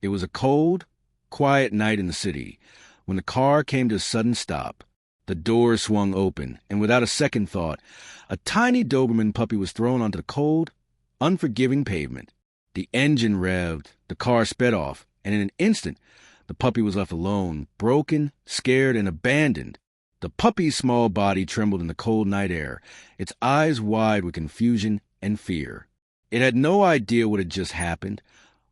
It was a cold, quiet night in the city when the car came to a sudden stop. The doors swung open, and without a second thought, a tiny Doberman puppy was thrown onto the cold, unforgiving pavement. The engine revved, the car sped off, and in an instant, the puppy was left alone, broken, scared, and abandoned. The puppy's small body trembled in the cold night air, its eyes wide with confusion and fear. It had no idea what had just happened,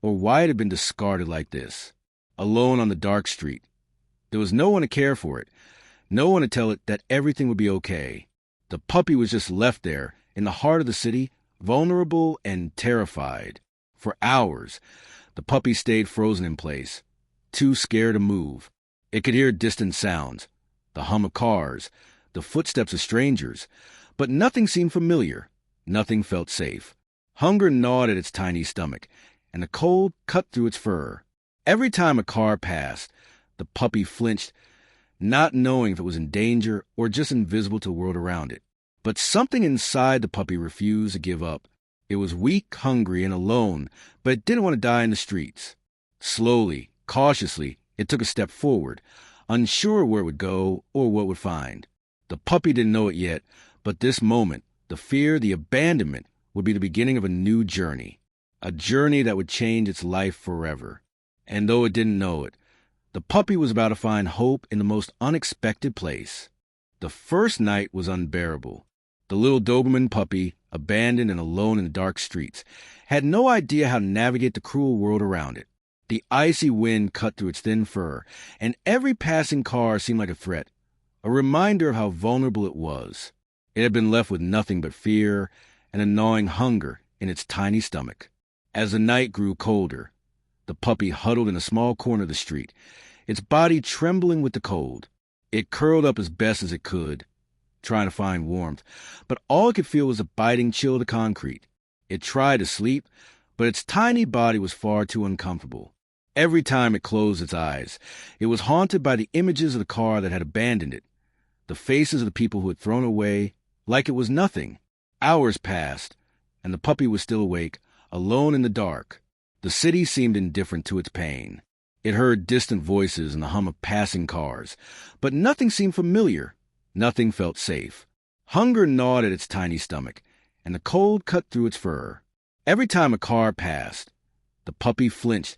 or why it had been discarded like this. Alone on the dark street. There was no one to care for it, no one to tell it that everything would be okay. The puppy was just left there, in the heart of the city, vulnerable and terrified. For hours, the puppy stayed frozen in place, too scared to move. It could hear distant sounds, the hum of cars, the footsteps of strangers, but nothing seemed familiar. Nothing felt safe. Hunger gnawed at its tiny stomach, and the cold cut through its fur. Every time a car passed, the puppy flinched, not knowing if it was in danger or just invisible to the world around it. But something inside the puppy refused to give up. It was weak, hungry, and alone, but it didn't want to die in the streets. Slowly, cautiously, it took a step forward, unsure where it would go or what it would find. The puppy didn't know it yet, but this moment, the fear, the abandonment, would be the beginning of a new journey. A journey that would change its life forever. And though it didn't know it, the puppy was about to find hope in the most unexpected place. The first night was unbearable. The little Doberman puppy, abandoned and alone in the dark streets, had no idea how to navigate the cruel world around it. The icy wind cut through its thin fur, and every passing car seemed like a threat, a reminder of how vulnerable it was. It had been left with nothing but fear and a gnawing hunger in its tiny stomach. As the night grew colder, the puppy huddled in a small corner of the street, its body trembling with the cold. It curled up as best as it could, trying to find warmth, but all it could feel was a biting chill to concrete. It tried to sleep, but its tiny body was far too uncomfortable. Every time it closed its eyes, it was haunted by the images of the car that had abandoned it, the faces of the people who had thrown away like it was nothing. Hours passed, and the puppy was still awake, alone in the dark. The city seemed indifferent to its pain. It heard distant voices and the hum of passing cars, but nothing seemed familiar. Nothing felt safe. Hunger gnawed at its tiny stomach, and the cold cut through its fur. Every time a car passed, the puppy flinched,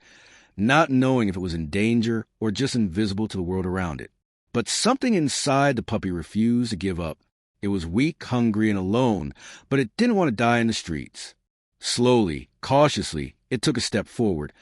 not knowing if it was in danger or just invisible to the world around it. But something inside the puppy refused to give up. It was weak, hungry, and alone, but it didn't want to die in the streets. Slowly, cautiously, it took a step forward,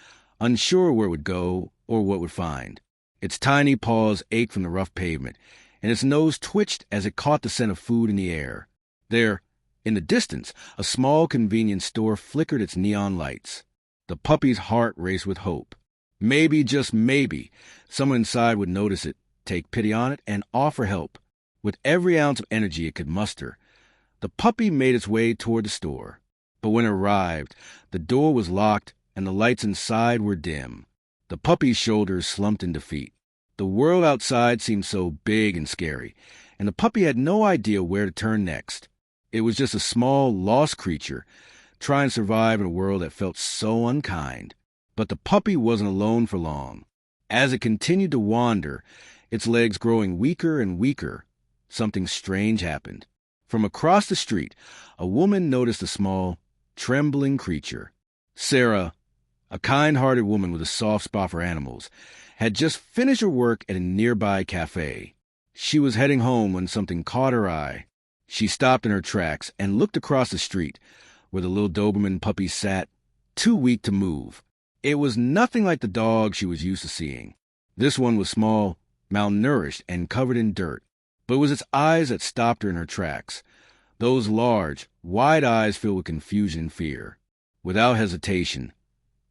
unsure where it would go or what it would find. Its tiny paws ached from the rough pavement, and its nose twitched as it caught the scent of food in the air. There, in the distance, a small convenience store flickered its neon lights. The puppy's heart raced with hope. Maybe, just maybe, someone inside would notice it, take pity on it, and offer help. With every ounce of energy it could muster, the puppy made its way toward the store. But when it arrived, the door was locked and the lights inside were dim. The puppy's shoulders slumped in defeat. The world outside seemed so big and scary, and the puppy had no idea where to turn next. It was just a small, lost creature, trying to survive in a world that felt so unkind. But the puppy wasn't alone for long. As it continued to wander, its legs growing weaker and weaker, something strange happened. From across the street, a woman noticed a small, trembling creature. Sarah, a kind-hearted woman with a soft spot for animals, had just finished her work at a nearby cafe. She was heading home when something caught her eye. She stopped in her tracks and looked across the street, where the little Doberman puppy sat, too weak to move. It was nothing like the dog she was used to seeing. This one was small, malnourished, and covered in dirt. But it was its eyes that stopped her in her tracks. Those large, wide eyes filled with confusion and fear. Without hesitation,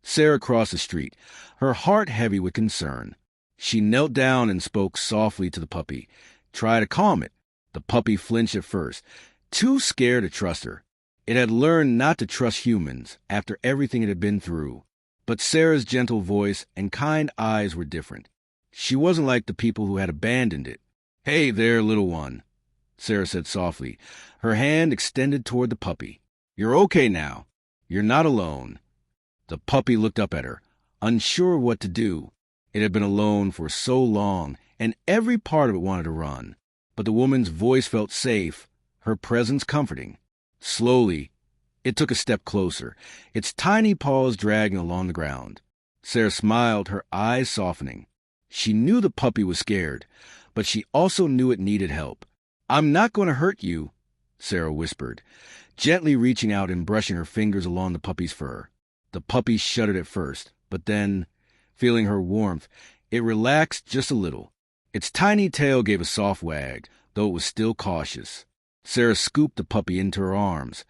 Sarah crossed the street, her heart heavy with concern. She knelt down and spoke softly to the puppy, tried to calm it. The puppy flinched at first, too scared to trust her. It had learned not to trust humans after everything it had been through. But Sarah's gentle voice and kind eyes were different. She wasn't like the people who had abandoned it. "Hey there, little one," Sarah said softly, her hand extended toward the puppy. "You're okay now. You're not alone." The puppy looked up at her, unsure of what to do. It had been alone for so long, and every part of it wanted to run. But the woman's voice felt safe, her presence comforting. Slowly, it took a step closer, its tiny paws dragging along the ground. Sarah smiled, her eyes softening. She knew the puppy was scared, but she also knew it needed help. "I'm not going to hurt you," Sarah whispered, gently reaching out and brushing her fingers along the puppy's fur. The puppy shuddered at first, but then, feeling her warmth, it relaxed just a little. Its tiny tail gave a soft wag, though it was still cautious. Sarah scooped the puppy into her arms,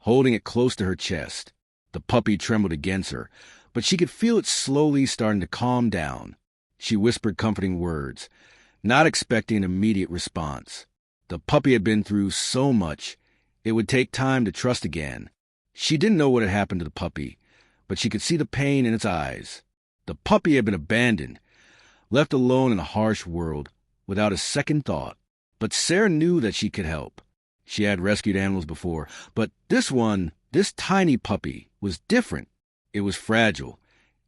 holding it close to her chest. The puppy trembled against her, but she could feel it slowly starting to calm down. She whispered comforting words, not expecting an immediate response. The puppy had been through so much, it would take time to trust again. She didn't know what had happened to the puppy, but she could see the pain in its eyes. The puppy had been abandoned, left alone in a harsh world, without a second thought. But Sarah knew that she could help. She had rescued animals before, but this one, this tiny puppy, was different. It was fragile,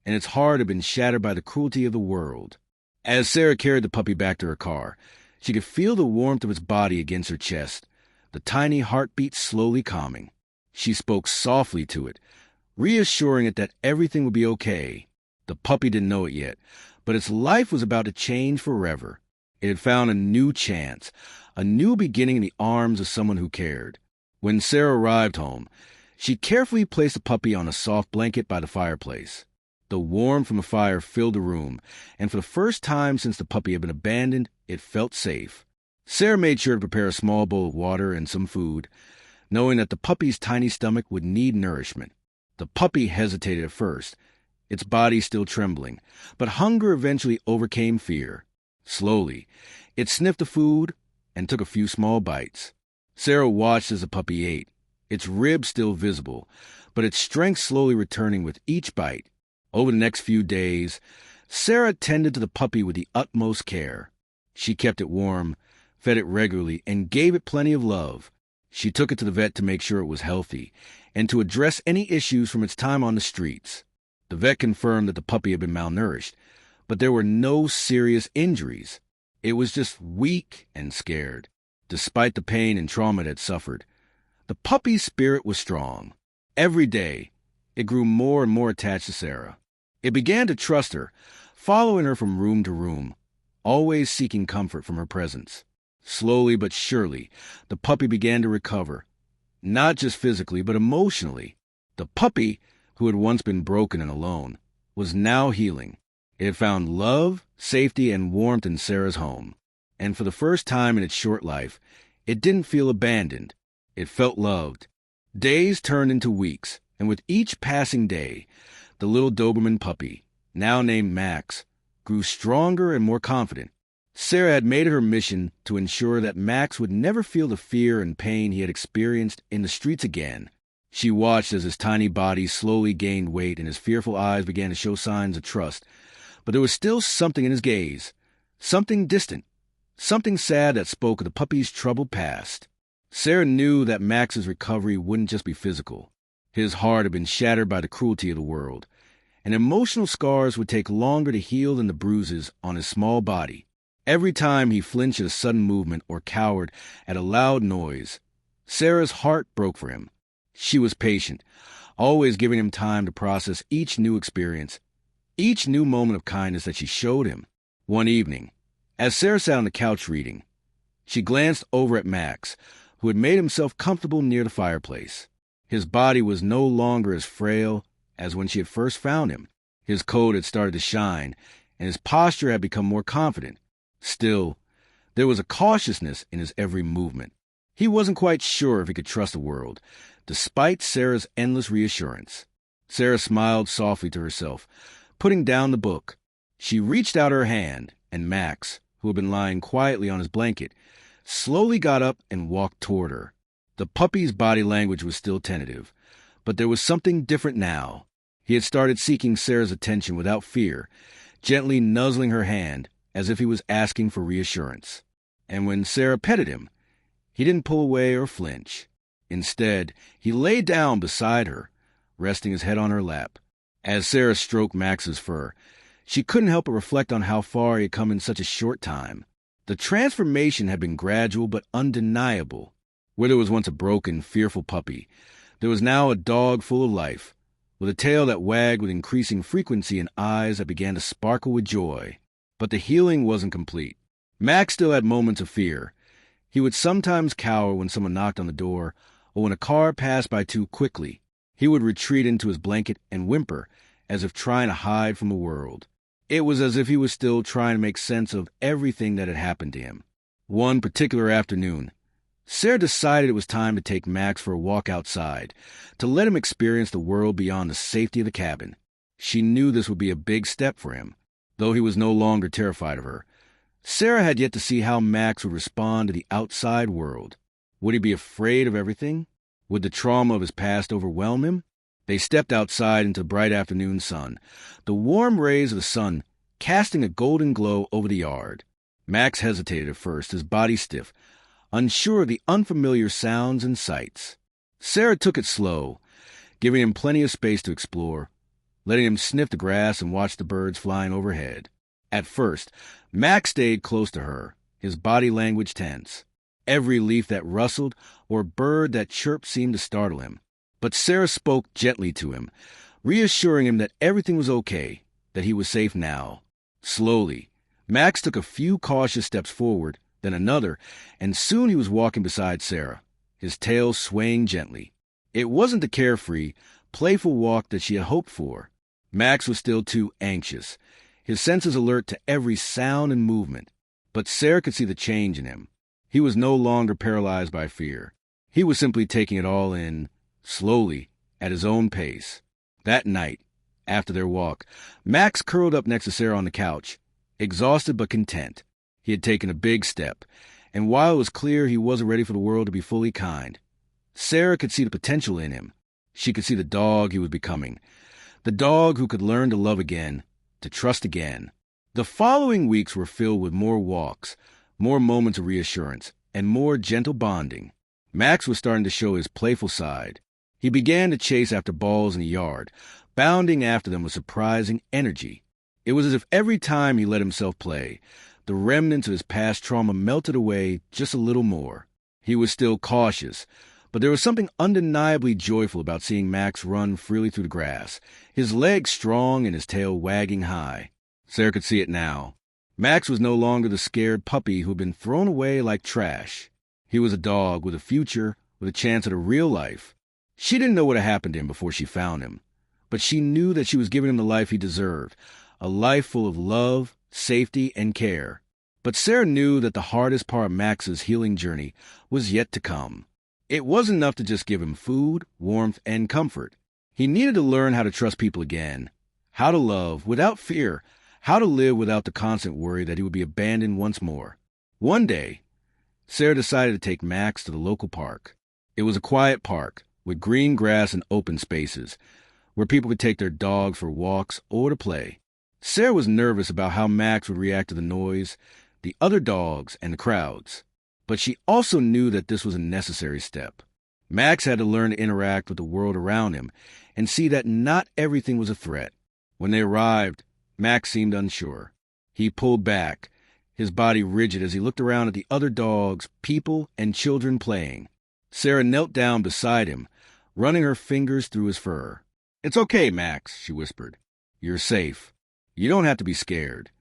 and its heart had been shattered by the cruelty of the world. As Sarah carried the puppy back to her car, she could feel the warmth of its body against her chest, the tiny heartbeat slowly calming. She spoke softly to it, reassuring it that everything would be okay. The puppy didn't know it yet, but its life was about to change forever. It had found a new chance, a new beginning in the arms of someone who cared. When Sarah arrived home, she carefully placed the puppy on a soft blanket by the fireplace. The warmth from the fire filled the room, and for the first time since the puppy had been abandoned, it felt safe. Sarah made sure to prepare a small bowl of water and some food, knowing that the puppy's tiny stomach would need nourishment. The puppy hesitated at first, its body still trembling, but hunger eventually overcame fear. Slowly, it sniffed the food and took a few small bites. Sarah watched as the puppy ate, its ribs still visible, but its strength slowly returning with each bite. Over the next few days, Sarah tended to the puppy with the utmost care. She kept it warm, fed it regularly, and gave it plenty of love. She took it to the vet to make sure it was healthy, and to address any issues from its time on the streets. The vet confirmed that the puppy had been malnourished, but there were no serious injuries. It was just weak and scared, despite the pain and trauma it had suffered. The puppy's spirit was strong. Every day, it grew more and more attached to Sarah. It began to trust her, following her from room to room, always seeking comfort from her presence. Slowly but surely, the puppy began to recover, not just physically but emotionally. The puppy, who had once been broken and alone, was now healing. It had found love, safety, and warmth in Sarah's home. And for the first time in its short life, it didn't feel abandoned. It felt loved. Days turned into weeks, and with each passing day, the little Doberman puppy, now named Max, grew stronger and more confident. Sarah had made it her mission to ensure that Max would never feel the fear and pain he had experienced in the streets again. She watched as his tiny body slowly gained weight and his fearful eyes began to show signs of trust. But there was still something in his gaze, something distant, something sad that spoke of the puppy's troubled past. Sarah knew that Max's recovery wouldn't just be physical. His heart had been shattered by the cruelty of the world, and emotional scars would take longer to heal than the bruises on his small body. Every time he flinched at a sudden movement or cowered at a loud noise, Sarah's heart broke for him. She was patient, always giving him time to process each new experience, each new moment of kindness that she showed him. One evening, as Sarah sat on the couch reading, she glanced over at Max, who had made himself comfortable near the fireplace. His body was no longer as frail as when she had first found him. His coat had started to shine, and his posture had become more confident. Still, there was a cautiousness in his every movement. He wasn't quite sure if he could trust the world, despite Sarah's endless reassurance. Sarah smiled softly to herself, putting down the book. She reached out her hand, and Max, who had been lying quietly on his blanket, slowly got up and walked toward her. The puppy's body language was still tentative, but there was something different now. He had started seeking Sarah's attention without fear, gently nuzzling her hand as if he was asking for reassurance. And when Sarah petted him, he didn't pull away or flinch. Instead, he lay down beside her, resting his head on her lap. As Sarah stroked Max's fur, she couldn't help but reflect on how far he had come in such a short time. The transformation had been gradual but undeniable. Where there was once a broken, fearful puppy, there was now a dog full of life, with a tail that wagged with increasing frequency and eyes that began to sparkle with joy. But the healing wasn't complete. Max still had moments of fear. He would sometimes cower when someone knocked on the door, or when a car passed by too quickly. He would retreat into his blanket and whimper, as if trying to hide from the world. It was as if he was still trying to make sense of everything that had happened to him. One particular afternoon, Sarah decided it was time to take Max for a walk outside, to let him experience the world beyond the safety of the cabin. She knew this would be a big step for him, though he was no longer terrified of her. Sarah had yet to see how Max would respond to the outside world. Would he be afraid of everything? Would the trauma of his past overwhelm him? They stepped outside into the bright afternoon sun, the warm rays of the sun casting a golden glow over the yard. Max hesitated at first, his body stiff, unsure of the unfamiliar sounds and sights. Sarah took it slow, giving him plenty of space to explore, letting him sniff the grass and watch the birds flying overhead. At first, Max stayed close to her, his body language tense. Every leaf that rustled or bird that chirped seemed to startle him. But Sarah spoke gently to him, reassuring him that everything was okay, that he was safe now. Slowly, Max took a few cautious steps forward, then another, and soon he was walking beside Sarah, his tail swaying gently. It wasn't the carefree, playful walk that she had hoped for. Max was still too anxious, his senses alert to every sound and movement. But Sarah could see the change in him. He was no longer paralyzed by fear. He was simply taking it all in, slowly, at his own pace. That night, after their walk, Max curled up next to Sarah on the couch, exhausted but content. He had taken a big step, and while it was clear he wasn't ready for the world to be fully kind, Sarah could see the potential in him. She could see the dog he was becoming, the dog who could learn to love again, to trust again. The following weeks were filled with more walks, more moments of reassurance, and more gentle bonding. Max was starting to show his playful side. He began to chase after balls in the yard, bounding after them with surprising energy. It was as if every time he let himself play, the remnants of his past trauma melted away just a little more. He was still cautious, but there was something undeniably joyful about seeing Max run freely through the grass, his legs strong and his tail wagging high. Sarah could see it now. Max was no longer the scared puppy who had been thrown away like trash. He was a dog with a future, with a chance at a real life. She didn't know what had happened to him before she found him, but she knew that she was giving him the life he deserved, a life full of love, safety, and care. But Sarah knew that the hardest part of Max's healing journey was yet to come. It wasn't enough to just give him food, warmth, and comfort. He needed to learn how to trust people again, how to love without fear, how to live without the constant worry that he would be abandoned once more. One day, Sarah decided to take Max to the local park. It was a quiet park, with green grass and open spaces, where people could take their dogs for walks or to play. Sarah was nervous about how Max would react to the noise, the other dogs, and the crowds. But she also knew that this was a necessary step. Max had to learn to interact with the world around him and see that not everything was a threat. When they arrived, Max seemed unsure. He pulled back, his body rigid as he looked around at the other dogs, people, and children playing. Sarah knelt down beside him, running her fingers through his fur. "It's okay, Max," she whispered. "You're safe. You don't have to be scared."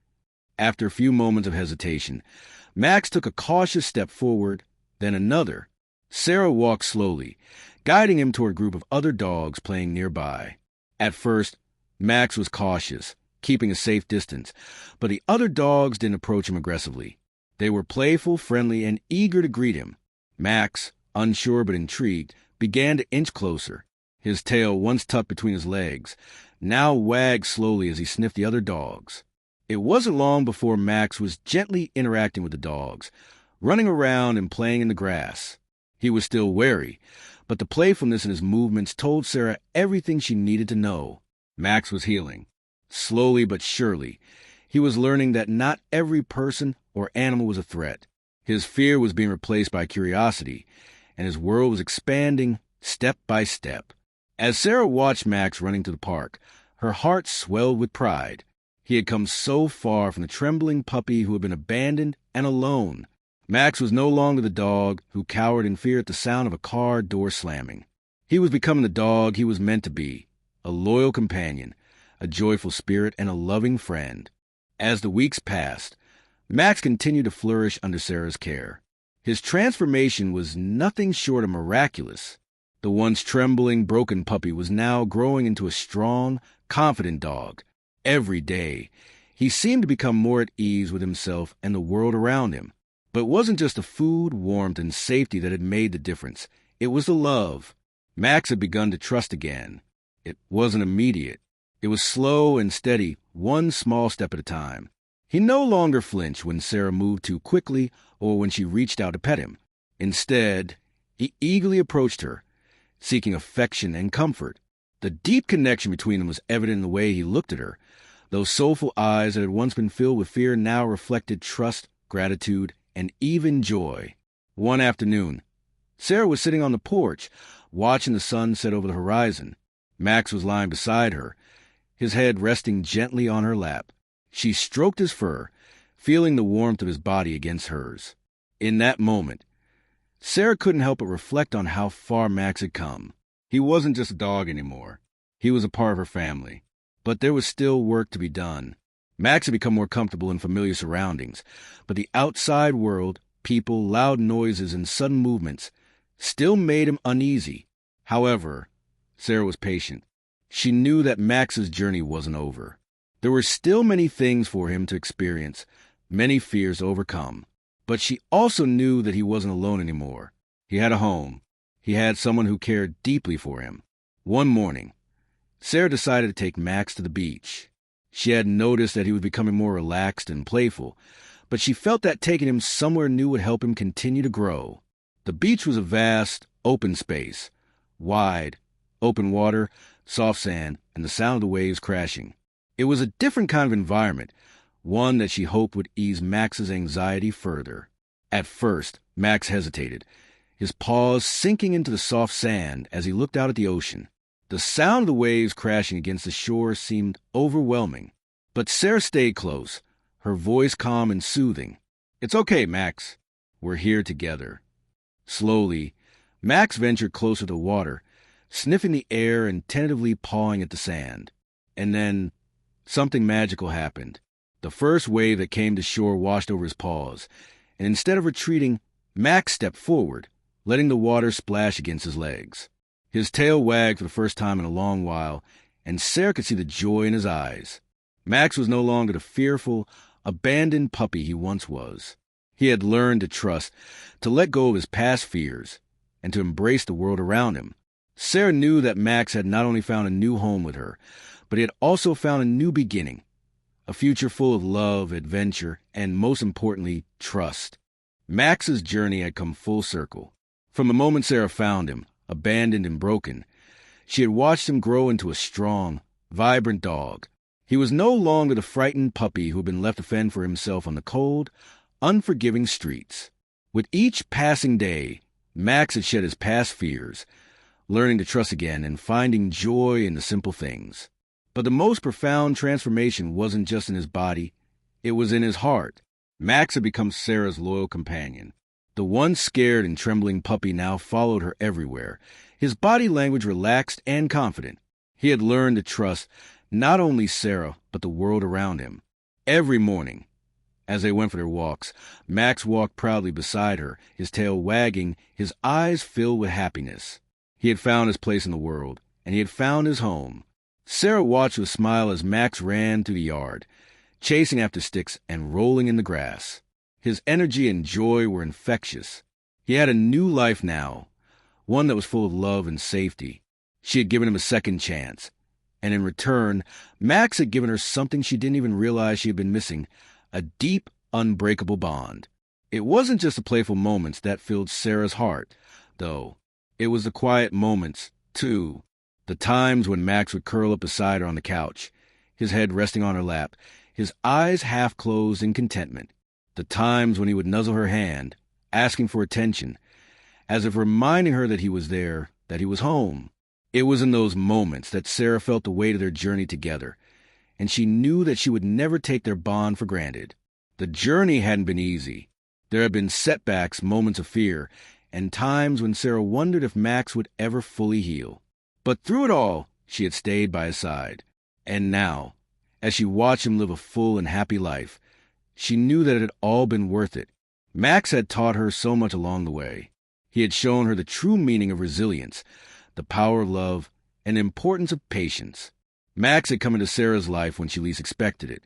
After a few moments of hesitation, Max took a cautious step forward, then another. Sarah walked slowly, guiding him toward a group of other dogs playing nearby. At first, Max was cautious, keeping a safe distance, but the other dogs didn't approach him aggressively. They were playful, friendly, and eager to greet him. Max, unsure but intrigued, began to inch closer. His tail, once tucked between his legs, now wagged slowly as he sniffed the other dogs. It wasn't long before Max was gently interacting with the dogs, running around and playing in the grass. He was still wary, but the playfulness in his movements told Sarah everything she needed to know. Max was healing. Slowly but surely, he was learning that not every person or animal was a threat. His fear was being replaced by curiosity, and his world was expanding step by step. As Sarah watched Max running to the park, Her heart swelled with pride. He had come so far from the trembling puppy who had been abandoned and alone. Max was no longer the dog who cowered in fear at the sound of a car door slamming. He was becoming the dog he was meant to be, a loyal companion, a joyful spirit, and a loving friend. As the weeks passed, Max continued to flourish under Sarah's care. His transformation was nothing short of miraculous. The once trembling, broken puppy was now growing into a strong, confident dog. Every day, he seemed to become more at ease with himself and the world around him. But it wasn't just the food, warmth, and safety that had made the difference. It was the love. Max had begun to trust again. It wasn't immediate. It was slow and steady, one small step at a time. He no longer flinched when Sarah moved too quickly or when she reached out to pet him. Instead, he eagerly approached her, seeking affection and comfort. The deep connection between them was evident in the way he looked at her. Those soulful eyes that had once been filled with fear now reflected trust, gratitude, and even joy. One afternoon, Sarah was sitting on the porch, watching the sun set over the horizon. Max was lying beside her, his head resting gently on her lap. She stroked his fur, feeling the warmth of his body against hers. In that moment, Sarah couldn't help but reflect on how far Max had come. He wasn't just a dog anymore. He was a part of her family. But there was still work to be done. Max had become more comfortable in familiar surroundings, but the outside world, people, loud noises, and sudden movements still made him uneasy. However, Sarah was patient. She knew that Max's journey wasn't over. There were still many things for him to experience, many fears to overcome. But she also knew that he wasn't alone anymore. He had a home. He had someone who cared deeply for him. One morning, Sarah decided to take Max to the beach. She had noticed that he was becoming more relaxed and playful, but she felt that taking him somewhere new would help him continue to grow. The beach was a vast, open space. Wide, open water, soft sand, and the sound of the waves crashing. It was a different kind of environment, one that she hoped would ease Max's anxiety further. At first, Max hesitated, his paws sinking into the soft sand as he looked out at the ocean. The sound of the waves crashing against the shore seemed overwhelming. But Sarah stayed close, her voice calm and soothing. "It's okay, Max. We're here together." Slowly, Max ventured closer to the water, sniffing the air and tentatively pawing at the sand. And then, something magical happened. The first wave that came to shore washed over his paws, and instead of retreating, Max stepped forward, letting the water splash against his legs. His tail wagged for the first time in a long while, and Sarah could see the joy in his eyes. Max was no longer the fearful, abandoned puppy he once was. He had learned to trust, to let go of his past fears, and to embrace the world around him. Sarah knew that Max had not only found a new home with her, but he had also found a new beginning, a future full of love, adventure, and most importantly, trust. Max's journey had come full circle. From the moment Sarah found him, abandoned and broken, she had watched him grow into a strong, vibrant dog. He was no longer the frightened puppy who had been left to fend for himself on the cold, unforgiving streets. With each passing day, Max had shed his past fears, learning to trust again and finding joy in the simple things. But the most profound transformation wasn't just in his body, it was in his heart. Max had become Sarah's loyal companion. The once scared and trembling puppy now followed her everywhere, his body language relaxed and confident. He had learned to trust not only Sarah, but the world around him. Every morning, as they went for their walks, Max walked proudly beside her, his tail wagging, his eyes filled with happiness. He had found his place in the world, and he had found his home. Sarah watched with a smile as Max ran through the yard, chasing after sticks and rolling in the grass. His energy and joy were infectious. He had a new life now, one that was full of love and safety. She had given him a second chance, and in return, Max had given her something she didn't even realize she had been missing, a deep, unbreakable bond. It wasn't just the playful moments that filled Sarah's heart, though. It was the quiet moments, too. The times when Max would curl up beside her on the couch, his head resting on her lap, his eyes half closed in contentment. The times when he would nuzzle her hand, asking for attention, as if reminding her that he was there, that he was home. It was in those moments that Sarah felt the weight of their journey together, and she knew that she would never take their bond for granted. The journey hadn't been easy. There had been setbacks, moments of fear, and times when Sarah wondered if Max would ever fully heal. But through it all, she had stayed by his side. And now, as she watched him live a full and happy life, she knew that it had all been worth it. Max had taught her so much along the way. He had shown her the true meaning of resilience, the power of love, and the importance of patience. Max had come into Sarah's life when she least expected it,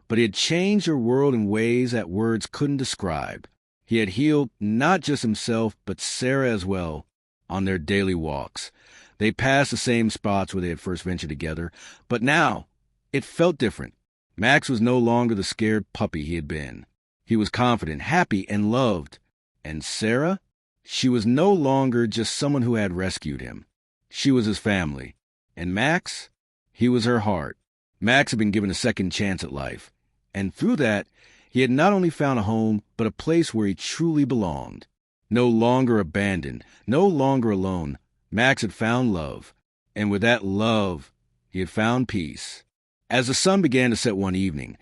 but he had changed her world in ways that words couldn't describe. He had healed not just himself, but Sarah as well, on their daily walks. They passed the same spots where they had first ventured together, but now it felt different. Max was no longer the scared puppy he had been. He was confident, happy, and loved. And Sarah? She was no longer just someone who had rescued him. She was his family. And Max? He was her heart. Max had been given a second chance at life. And through that, he had not only found a home, but a place where he truly belonged. No longer abandoned, no longer alone, Max had found love. And with that love, he had found peace. As the sun began to set one evening,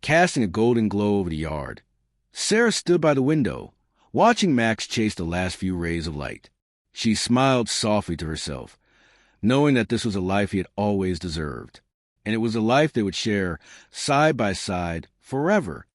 casting a golden glow over the yard, Sarah stood by the window, watching Max chase the last few rays of light. She smiled softly to herself, knowing that this was a life he had always deserved. And it was a life they would share side by side forever.